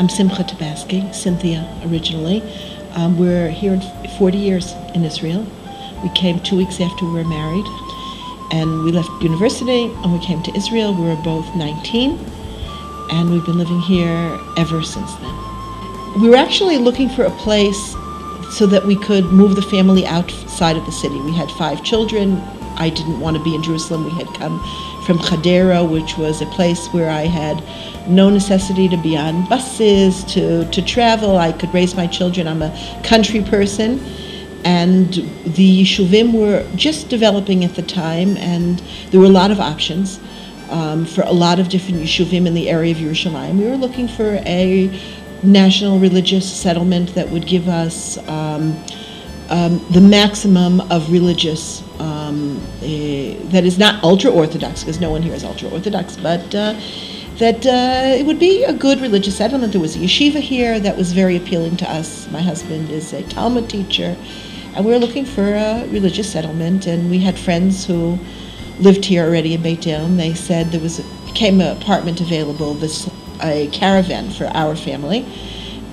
I'm Simcha Tabaski, Cynthia originally. We're here 40 years in Israel. We came 2 weeks after we were married, and we left university and we came to Israel. We were both 19, and we've been living here ever since then. We were actually looking for a place so that we could move the family outside of the city. We had 5 children. I didn't want to be in Jerusalem. We had come from Hadera, which was a place where I had no necessity to be on buses, to travel. I could raise my children. I'm a country person. And the Yeshuvim were just developing at the time, and there were a lot of options for a lot of different Yeshuvim in the area of Yerushalayim. We were looking for a national religious settlement that would give us the maximum of religious, that is not ultra-Orthodox, because no one here is ultra-Orthodox, but that it would be a good religious settlement. There was a yeshiva here that was very appealing to us. My husband is a Talmud teacher, and we were looking for a religious settlement, and we had friends who lived here already in Beit El, and they said there became an apartment available, a caravan for our family,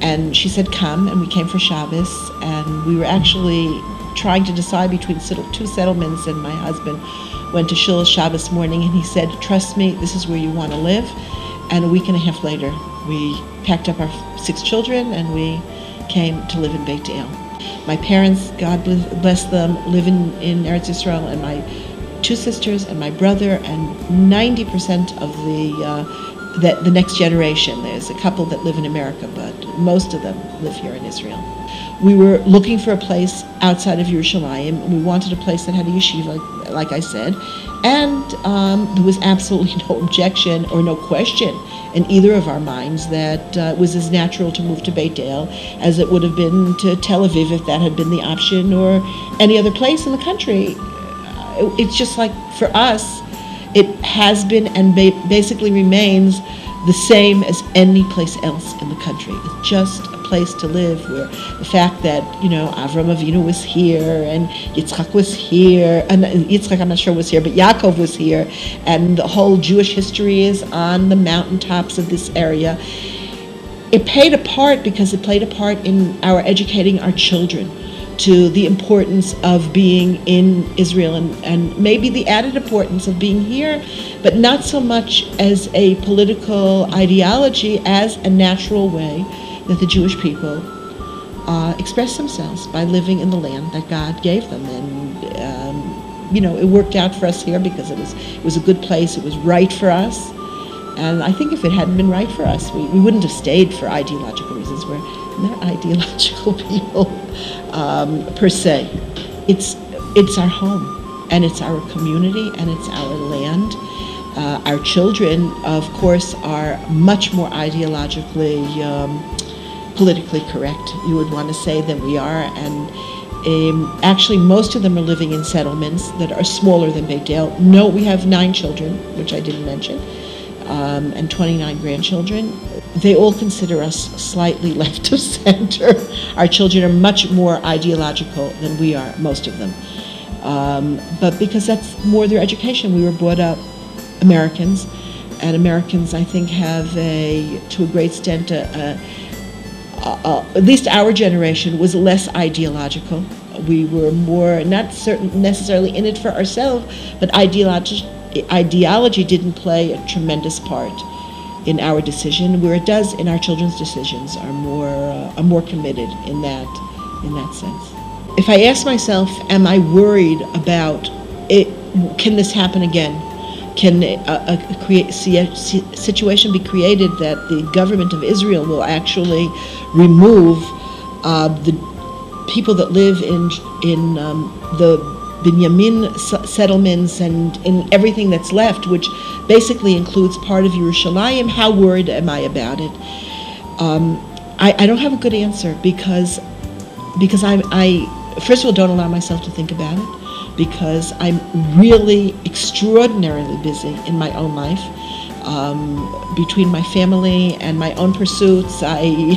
and she said come, and we came for Shabbos, and we were actually trying to decide between 2 settlements, and my husband went to Shul Shabbos morning, and he said, trust me, this is where you want to live. And a week and a half later, we packed up our 6 children, and we came to live in Beit El. My parents, God bless them, live in Eretz Yisrael, and my 2 sisters and my brother, and 90% of the next generation. There's a couple that live in America, but most of them live here in Israel. We were looking for a place outside of Yerushalayim. We wanted a place that had a yeshiva, like I said, and there was absolutely no objection or no question in either of our minds that it was as natural to move to Beit El as it would have been to Tel Aviv if that had been the option, or any other place in the country. It's just like, for us, it has been and basically remains the same as any place else in the country. It's just a place to live, where the fact that, Avram Avinu was here, and Yitzchak was here, and Yitzchak I'm not sure was here, but Yaakov was here, and the whole Jewish history is on the mountaintops of this area. It played a part because it played a part in our educating our children to the importance of being in Israel, and maybe the added importance of being here, but not so much as a political ideology as a natural way that the Jewish people express themselves by living in the land that God gave them. And it worked out for us here because it was a good place. It was right for us. And I think if it hadn't been right for us, we wouldn't have stayed for ideological reasons. We're not ideological people per se. It's our home, and it's our community, and it's our land. Our children, of course, are much more ideologically, politically correct, you would want to say, than we are. And actually, most of them are living in settlements that are smaller than Beit El. No, we have 9 children, which I didn't mention, and 29 grandchildren. They all consider us slightly left of center. Our children are much more ideological than we are, most of them. But because that's more their education. We were brought up Americans, and Americans, I think, have to a great extent, at least our generation was less ideological. We were more, not necessarily in it for ourselves, but ideology didn't play a tremendous part in our decision, where it does in our children's decisions, are more committed in that sense. If I ask myself, am I worried about it? Can this happen again? Can a situation be created that the government of Israel will actually remove the people that live in the Binyamin settlements and in everything that's left, which basically includes part of Yerushalayim? How worried am I about it? I don't have a good answer because I first of all don't allow myself to think about it, because I'm really extraordinarily busy in my own life. Between my family and my own pursuits, I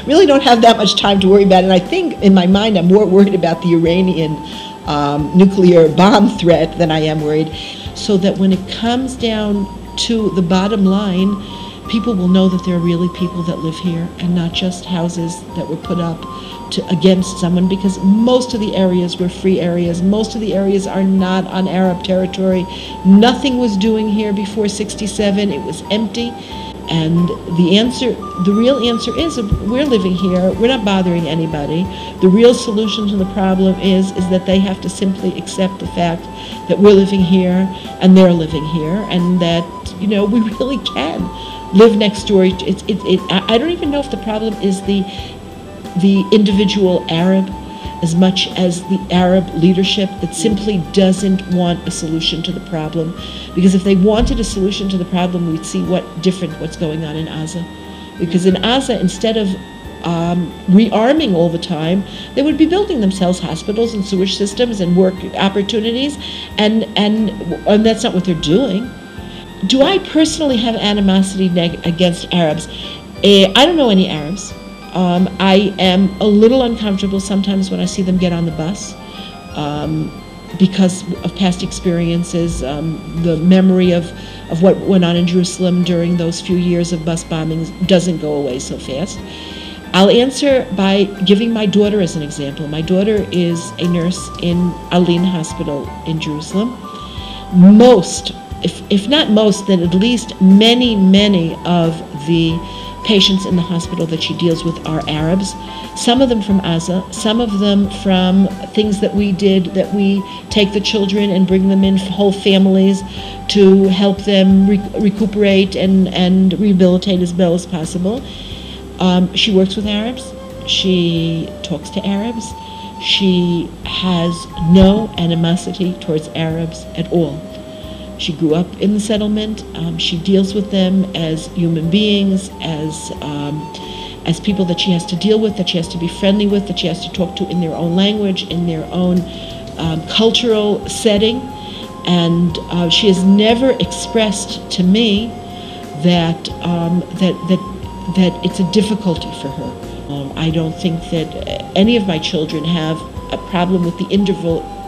really don't have that much time to worry about it. And I think in my mind I'm more worried about the Iranian nuclear bomb threat than I am worried. So that when it comes down to the bottom line, people will know that there are really people that live here and not just houses that were put up against someone, because most of the areas were free areas. Most of the areas are not on Arab territory. Nothing was doing here before 67. It was empty. And the real answer is, we're living here, we're not bothering anybody. The real solution to the problem is that they have to simply accept the fact that we're living here and they're living here, and that, we really can live next door. I don't even know if the problem is the individual Arab as much as the Arab leadership that simply doesn't want a solution to the problem. Because if they wanted a solution to the problem, we'd see what's going on in Gaza. Because in Gaza, instead of rearming all the time, they would be building themselves hospitals and sewage systems and work opportunities, and that's not what they're doing. Do I personally have animosity against Arabs? I don't know any Arabs. I am a little uncomfortable sometimes when I see them get on the bus because of past experiences. The memory of what went on in Jerusalem during those few years of bus bombings doesn't go away so fast. I'll answer by giving my daughter as an example. My daughter is a nurse in Alin Hospital in Jerusalem. If not most, then at least many of the patients in the hospital that she deals with are Arabs. Some of them from Gaza, some of them from things that we did, that we take the children and bring them in, whole families, to help them recuperate and rehabilitate as well as possible. She works with Arabs. She talks to Arabs. She has no animosity towards Arabs at all. She grew up in the settlement. She deals with them as human beings, as people that she has to deal with, that she has to be friendly with, that she has to talk to in their own language, in their own cultural setting. And she has never expressed to me that it's a difficulty for her. I don't think that any of my children have a problem with the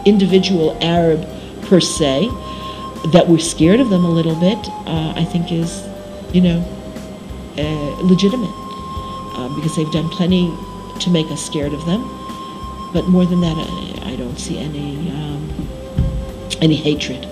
individual Arab per se. That we're scared of them a little bit, I think is, legitimate, because they've done plenty to make us scared of them. But more than that, I don't see any hatred.